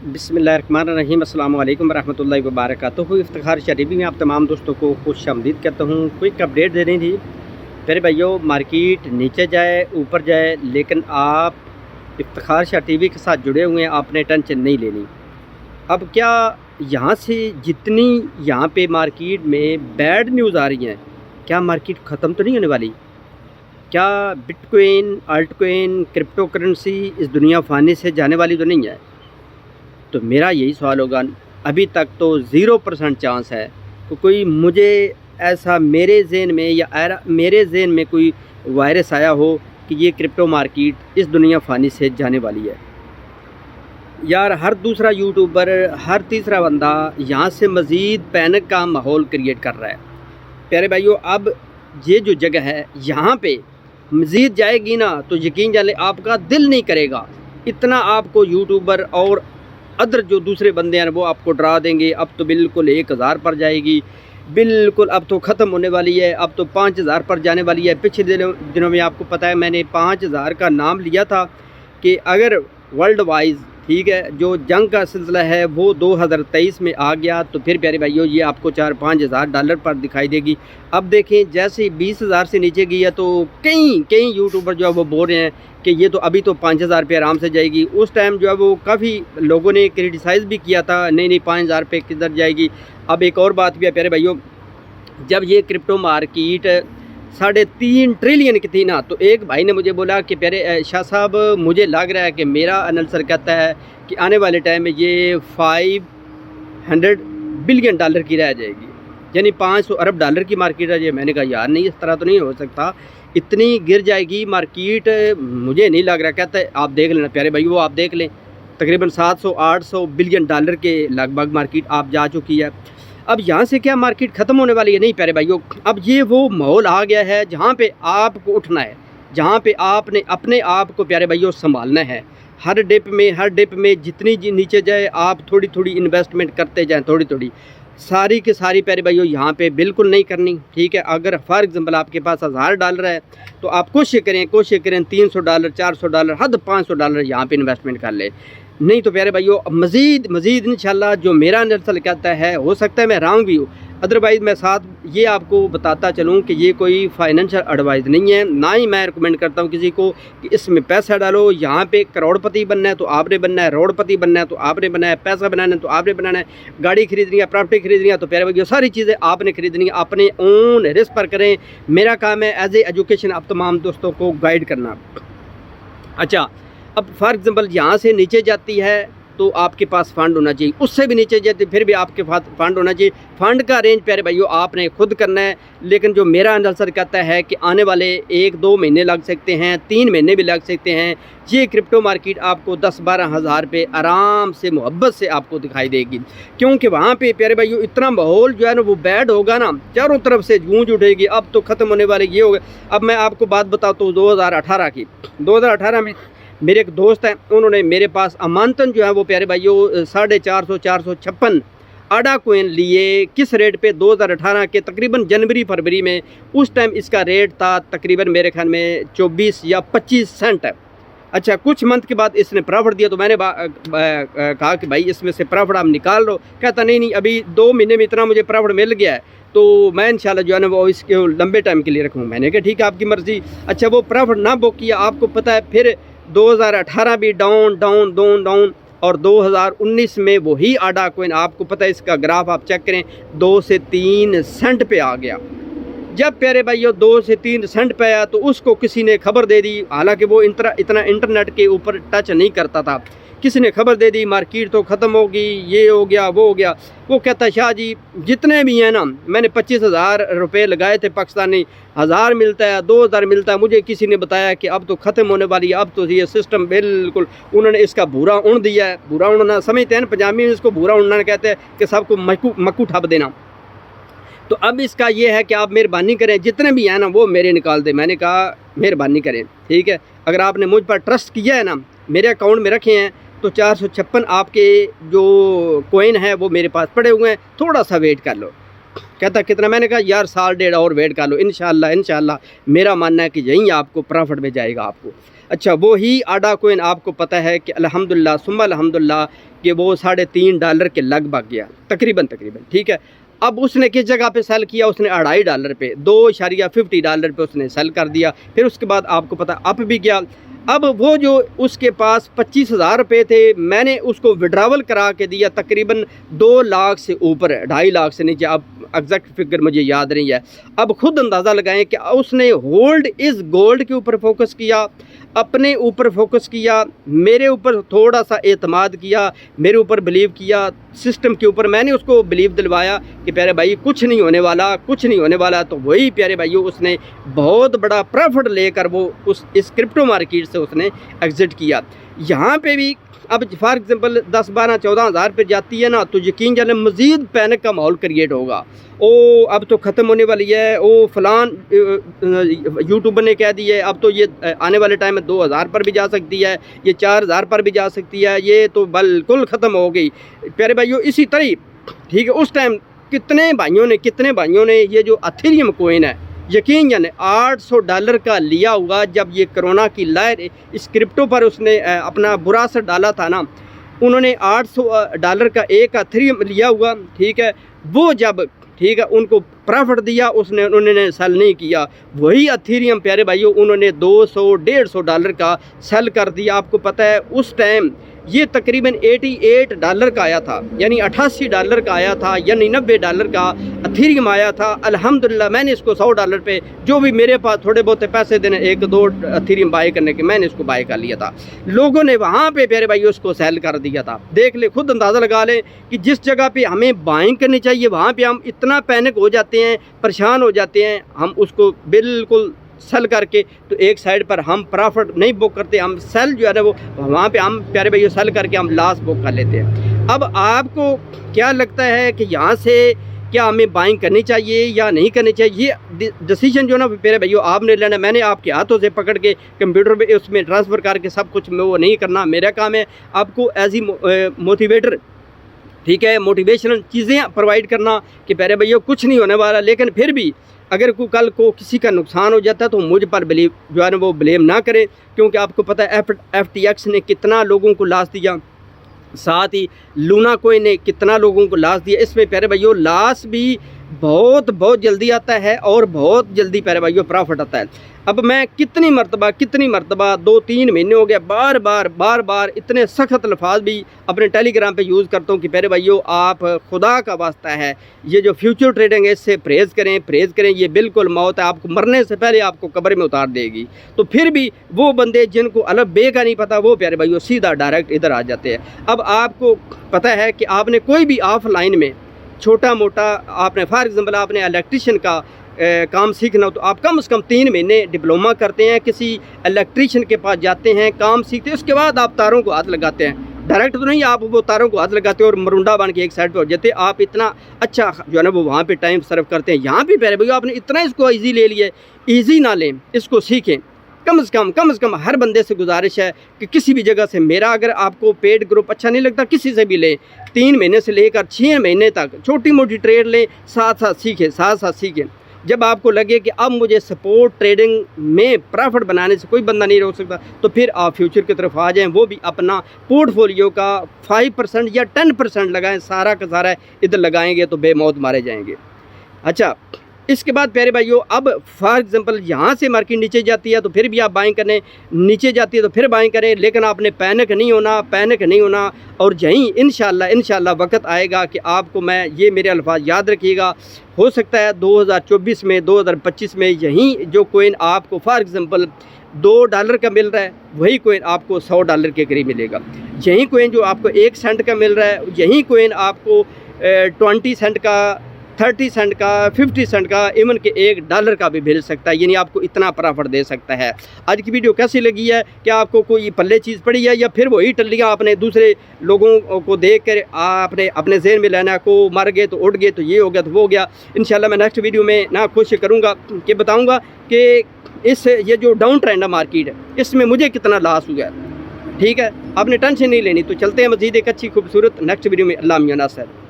बिस्मिल्लाहिर्रहमानिर्रहीम अस्सलाम वालेकुम रहमतुल्लाहि व बरकातुहू। इफ्तिखार शरीफी में आप तमाम दोस्तों को खुशामदीद करता हूँ। क्विक अपडेट देनी थी मेरे भाइयों, मार्केट नीचे जाए ऊपर जाए, लेकिन आप इफ्तिखार शाह टीवी के साथ जुड़े हुए हैं, आपने टेंशन नहीं लेनी। अब क्या यहाँ से जितनी यहाँ पे मार्केट में बैड न्यूज़ आ रही हैं, क्या मार्केट ख़त्म तो नहीं होने वाली? क्या बिटकॉइन, अल्टकॉइन, क्रिप्टो करेंसी इस दुनिया फ़ानी से जाने वाली तो नहीं है? तो मेरा यही सवाल होगा। अभी तक तो 0% चांस है कि कोई मुझे ऐसा मेरे ज़हन में या मेरे ज़हन में कोई वायरस आया हो कि ये क्रिप्टो मार्केट इस दुनिया फ़ानी से जाने वाली है। यार हर दूसरा यूट्यूबर, हर तीसरा बंदा यहाँ से मज़ीद पैनिक का माहौल क्रिएट कर रहा है। प्यारे भाइयों, अब ये जो जगह है यहाँ पे मज़ीद जाएगी ना तो यकीन जाने आपका दिल नहीं करेगा। इतना आपको यूट्यूबर और अदर जो दूसरे बंदे हैं वो आपको डरा देंगे। अब तो बिल्कुल 1000 पर जाएगी, बिल्कुल अब तो ख़त्म होने वाली है, अब तो 5000 पर जाने वाली है। पिछले दिनों में आपको पता है मैंने 5000 का नाम लिया था कि अगर वर्ल्ड वाइज ठीक है जो जंग का सिलसिला है वो 2023 में आ गया तो फिर प्यारे भाइयों ये आपको 4-5 हज़ार डॉलर पर दिखाई देगी। अब देखें जैसे 20,000 से नीचे गई है तो कई यूट्यूबर जो है वो बोल रहे हैं कि ये तो अभी तो 5,000 रुपये आराम से जाएगी। उस टाइम जो है वो काफ़ी लोगों ने क्रिटिसाइज़ भी किया था, नहीं 5,000 रुपये किधर जाएगी। अब एक और बात भी है प्यारे भाइयों, जब ये क्रिप्टो मार्केट 3.5 ट्रिलियन की थी ना तो एक भाई ने मुझे बोला कि प्यारे शाह साहब मुझे लग रहा है कि मेरा एनालिसिस कहता है कि आने वाले टाइम में ये 500 बिलियन डॉलर की रह जाएगी, यानी 500 अरब डॉलर की मार्केट है। ये मैंने कहा यार नहीं, इस तरह तो नहीं हो सकता, इतनी गिर जाएगी मार्केट, मुझे नहीं लग रहा। कहता है आप देख लेना प्यारे भाई, वो आप देख लें तकरीबन 700-800 बिलियन डॉलर के लगभग मार्केट आप जा चुकी है। अब यहाँ से क्या मार्केट ख़त्म होने वाली है? नहीं प्यारे भाइयों, अब ये वो माहौल आ गया है जहाँ पे आपको उठना है, जहाँ पे आपने अपने आप को प्यारे भाइयों संभालना है। हर डिप में जितनी नीचे जाए आप थोड़ी थोड़ी इन्वेस्टमेंट करते जाएं, थोड़ी थोड़ी, सारी की सारी प्यारे भाइयों यहाँ पे बिल्कुल नहीं करनी। ठीक है, अगर फॉर एग्जांपल आपके पास $1000 है तो आप कोशिश करें $300, $400, हद $500 यहाँ पे इन्वेस्टमेंट कर ले। नहीं तो प्यारे भाइयों मज़ीद इंशाल्लाह जो मेरा एनालिसिस कहता है, हो सकता है मैं रॉन्ग भी हूँ, अदरवाइज़ मैं साथ ये आपको बताता चलूँ कि ये कोई फाइनेंशियल एडवाइस नहीं है, ना ही मैं रिकमेंड करता हूँ किसी को कि इसमें पैसा डालो, यहाँ पे करोड़पति बनना है तो आपने बनना है, रोडपति बनना है तो आपने बनना है, पैसा बनाना है तो आपने बनाना है, गाड़ी खरीदनी है, प्रॉपर्टी खरीदनी है तो प्यारे भाइयों सारी चीज़ें आपने खरीदनी है, अपने ओन रिस्क पर करें। मेरा काम है एज ए एजुकेशन आप तमाम दोस्तों को गाइड करना। अच्छा, अब फॉर एग्ज़ाम्पल यहाँ से नीचे जाती है तो आपके पास फ़ंड होना चाहिए, उससे भी नीचे जाती फिर भी आपके पास फ़ंड होना चाहिए। फ़ंड का अरेंज प्यारे भाइयों आपने खुद करना है, लेकिन जो मेरा एनालिसिस कहता है कि आने वाले 1-2 महीने लग सकते हैं, 3 महीने भी लग सकते हैं। ये क्रिप्टो मार्केट आपको 10-12 हज़ार रुपये आराम से मोहब्बत से आपको दिखाई देगी, क्योंकि वहाँ पे प्यारे भाइयों इतना माहौल जो है ना वो बैड होगा ना, चारों तरफ से गूंज उठेगी। अब तो ख़त्म होने वाले ये होगा। अब मैं आपको बात बताता हूँ 2018 की। 2018 में मेरे एक दोस्त हैं, उन्होंने मेरे पास अमानतन जो है वो प्यारे भाइयों 456 आडा कोइन लिए। किस रेट पे? 2018 के तकरीबन जनवरी-फरवरी में। उस टाइम इसका रेट था तकरीबन मेरे ख्याल में 24 या 25 सेंट है। अच्छा, कुछ मंथ के बाद इसने प्रॉफिट दिया तो मैंने कहा कि भाई इसमें से प्रॉफिट आप निकाल लो। कहता नहीं अभी 2 महीने में इतना मुझे प्रॉफिट मिल गया है तो मैं इंशाल्लाह जो है ना वो इसके लंबे टाइम के लिए रखूँ। मैंने कहा ठीक है आपकी मर्ज़ी। अच्छा, वो प्रॉफिट ना बुक किया, आपको पता है फिर 2018 भी डाउन और 2019 में वही आडा कोइन, आपको पता है इसका ग्राफ आप चेक करें, 2 से 3 सेंट पे आ गया। जब प्यारे भाइयों 2 से 3 सेंट पे आया तो उसको किसी ने खबर दे दी, हालांकि वो इतना इंटरनेट के ऊपर टच नहीं करता था। किसी ने खबर दे दी मार्केट तो ख़त्म होगी, ये हो गया वो हो गया। वो कहता शाह जी जितने भी हैं ना, मैंने 25,000 रुपये लगाए थे पाकिस्तानी, 1000 मिलता है, 2000 मिलता है। मुझे किसी ने बताया कि अब तो ख़त्म होने वाली है, अब तो ये सिस्टम बिल्कुल उन्होंने इसका भूरा उड़ दिया है। भूरा उड़ना समझते हैं ना, पंजाबी में इसको भूरा उड़ना कहते हैं कि सबको मक्कू ठप देना। तो अब इसका ये है कि आप मेहरबानी करें, जितने भी हैं ना वो मेरे निकाल दें। मैंने कहा मेहरबानी करें, ठीक है, अगर आपने मुझ पर ट्रस्ट किया है ना, मेरे अकाउंट में रखे हैं तो 456 आपके जो कोइन है वो मेरे पास पड़े हुए हैं, थोड़ा सा वेट कर लो। कहता कितना? मैंने कहा यार 1.5 साल और वेट कर लो, इंशाल्लाह मेरा मानना है कि यहीं आपको प्रॉफिट में जाएगा आपको। अच्छा, वो ही आडा कोइन आपको पता है कि अल्हम्दुलिल्लाह सुम्मा अल्हम्दुलिल्लाह कि वो $3.5 के लगभग गया तकरीबन, ठीक है। अब उसने किस जगह पे सेल किया, उसने $2.5 पे, $2.50 पे उसने सेल कर दिया। फिर उसके बाद आपको पता अप भी गया। अब वो जो उसके पास 25,000 रुपये थे, मैंने उसको विड्रावल करा के दिया तकरीबन 2 लाख से ऊपर है, 2.5 लाख से नीचे। अब एग्जैक्ट फिगर मुझे याद नहीं है। अब खुद अंदाज़ा लगाएं कि उसने होल्ड इस गोल्ड के ऊपर फोकस किया, अपने ऊपर फोकस किया, मेरे ऊपर थोड़ा सा एतमाद किया, मेरे ऊपर बिलीव किया, सिस्टम के ऊपर मैंने उसको बिलीव दिलवाया कि प्यारे भाई कुछ नहीं होने वाला, कुछ नहीं होने वाला। तो वही प्यारे भाइयों उसने बहुत बड़ा प्रॉफिट लेकर वो उस इस क्रिप्टो मार्केट से उसने एग्ज़िट किया। यहाँ पे भी अब फॉर एग्जांपल 10, 12, 14 हज़ार पे जाती है ना, तो यकीन जाने मज़ीद पैनिक का माहौल क्रिएट होगा। ओ अब तो ख़त्म होने वाली है, ओ फलान यूट्यूबर ने कह दी है, अब तो ये आने वाले टाइम में 2000 पर भी जा सकती है, ये 4000 पर भी जा सकती है, ये तो बिल्कुल ख़त्म हो गई। प्यारे भाइयों इसी तरह ठीक है, उस टाइम कितने भाइयों ने ये जो एथेरियम कोइन है, यकीन जाने $800 का लिया हुआ। जब ये कोरोना की लहर इस क्रिप्टो पर उसने अपना बुरा असर डाला था ना, उन्होंने $800 का एक एथेरियम लिया हुआ, ठीक है। वो जब ठीक है उनको प्रॉफिट दिया, उन्होंने सेल नहीं किया। वही एथेरियम प्यारे भाइयों उन्होंने $200-150 का सेल कर दिया। आपको पता है उस टाइम ये तकरीबन $88 का आया था, यानी $88 का आया था, यानी $90 का एथेरियम आया था। अल्हम्दुलिल्लाह मैंने इसको $100 पे, जो भी मेरे पास थोड़े बहुत पैसे देने 1-2 एथेरियम बाय करने के, मैंने इसको बाय कर लिया था। लोगों ने वहाँ पे प्यारे भाई उसको सेल कर दिया था। देख ले, खुद अंदाज़ा लगा लें कि जिस जगह पे हमें बाइंग करनी चाहिए वहाँ पे हम इतना पैनिक हो जाते हैं, परेशान हो जाते हैं, हम उसको बिल्कुल सेल करके तो एक साइड पर हम प्रॉफिट नहीं बुक करते, हम सेल जो है ना वो वहाँ पे हम प्यारे भाई सेल करके हम लॉस बुक कर लेते हैं। अब आपको क्या लगता है कि यहाँ से क्या हमें बाइंग करनी चाहिए या नहीं करनी चाहिए? ये डिसीजन जो ना मेरे भैया आपने लेना। मैंने आपके हाथों से पकड़ के कंप्यूटर पे उसमें ट्रांसफ़र करके सब कुछ में वो नहीं करना। मेरा काम है आपको एज ई मोटिवेटर, ठीक है, मोटिवेशनल चीज़ें प्रोवाइड करना कि प्यारे भैया कुछ नहीं होने वाला। लेकिन फिर भी अगर कोई कल को किसी का नुकसान हो जाता है तो मुझ पर बिलीव जो है ना वो ब्लेम ना करें, क्योंकि आपको पता है FTX ने कितना लोगों को लॉस दिया, साथ ही लूना कोइन ने कितना लोगों को लॉस दिया। इसमें प्यारे भाइयों लॉस भी बहुत जल्दी आता है और बहुत जल्दी प्यारे भाइयों प्रॉफिट आता है। अब मैं कितनी मरतबा 2-3 महीने हो गया बार बार इतने सख्त अल्फाज भी अपने टेलीग्राम पे यूज़ करता हूँ कि प्यारे भाइयों आप खुदा का वास्ता है ये जो फ्यूचर ट्रेडिंग है इससे परहेज़ करें। ये बिल्कुल मौत है, आपको मरने से पहले आपको कब्र में उतार देगी। तो फिर भी वो बंदे जिनको अलग बे का नहीं पता, वो प्यारे भाइयों सीधा डायरेक्ट इधर आ जाते हैं। अब आपको पता है कि आपने कोई भी ऑफलाइन में छोटा मोटा आपने फॉर एग्जांपल आपने इलेक्ट्रिशियन का काम सीखना हो तो आप कम से कम 3 महीने डिप्लोमा करते हैं, किसी इलेक्ट्रिशियन के पास जाते हैं, काम सीखते हैं, उसके बाद आप तारों को हाथ लगाते हैं। डायरेक्ट तो नहीं आप वो तारों को हाथ लगाते और मरुंडा बन के एक साइड पर हो जाते। आप इतना अच्छा जो है ना वो वहाँ पे टाइम सर्व करते हैं। यहाँ भी प्यारे भैया आपने इतना इसको ईजी ले लिया, ईजी ना लें, इसको सीखें। कम से कम हर बंदे से गुजारिश है कि किसी भी जगह से मेरा अगर आपको पेड ग्रुप अच्छा नहीं लगता किसी से भी लें, 3 महीने से लेकर 6 महीने तक छोटी मोटी ट्रेड लें, साथ साथ सीखें। जब आपको लगे कि अब मुझे सपोर्ट ट्रेडिंग में प्रॉफिट बनाने से कोई बंदा नहीं रोक सकता, तो फिर आप फ्यूचर की तरफ आ जाएं। वो भी अपना पोर्टफोलियो का 5% या 10% लगाएं, सारा का सारा इधर लगाएंगे तो बेमौत मारे जाएंगे। अच्छा, इसके बाद प्यारे भाइयों अब फॉर एग्जांपल यहाँ से मार्केट नीचे जाती है तो फिर भी आप बाइंग करें, नीचे जाती है तो फिर बाइंग करें, लेकिन आपने पैनिक नहीं होना। और यहीं इंशाल्लाह वक्त आएगा कि आपको, मैं ये मेरे अल्फाज याद रखिएगा, हो सकता है 2024 में 2025 में यहीं जो कोइन आपको फॉर एग्जांपल $2 का मिल रहा है वही कोइन आपको $100 के करीब मिलेगा। यही कोइन जो आपको 1 सेंट का मिल रहा है यही कोइन आपको 20 सेंट का, 30 सेंट का, 50 सेंट का, इवन के $1 का भी मिल सकता है। यानी आपको इतना प्रॉफिट दे सकता है। आज की वीडियो कैसी लगी है? क्या आपको कोई पल्ले चीज़ पड़ी है या फिर वही टल्लियाँ आपने दूसरे लोगों को देख कर आपने अपने जहन में लेना को मर गए तो उड़ गए तो ये हो गया तो वो हो गया। इंशाल्लाह मैं नेक्स्ट वीडियो में ना कोशिश करूँगा कि बताऊँगा कि ये जो डाउन ट्रेंड है मार्केट है इसमें मुझे कितना लॉस हुआ है। ठीक है, आपने टेंशन नहीं लेनी। तो चलते हैं मज़ीद एक अच्छी खूबसूरत नेक्स्ट वीडियो में। अल्लाह मियां नासर।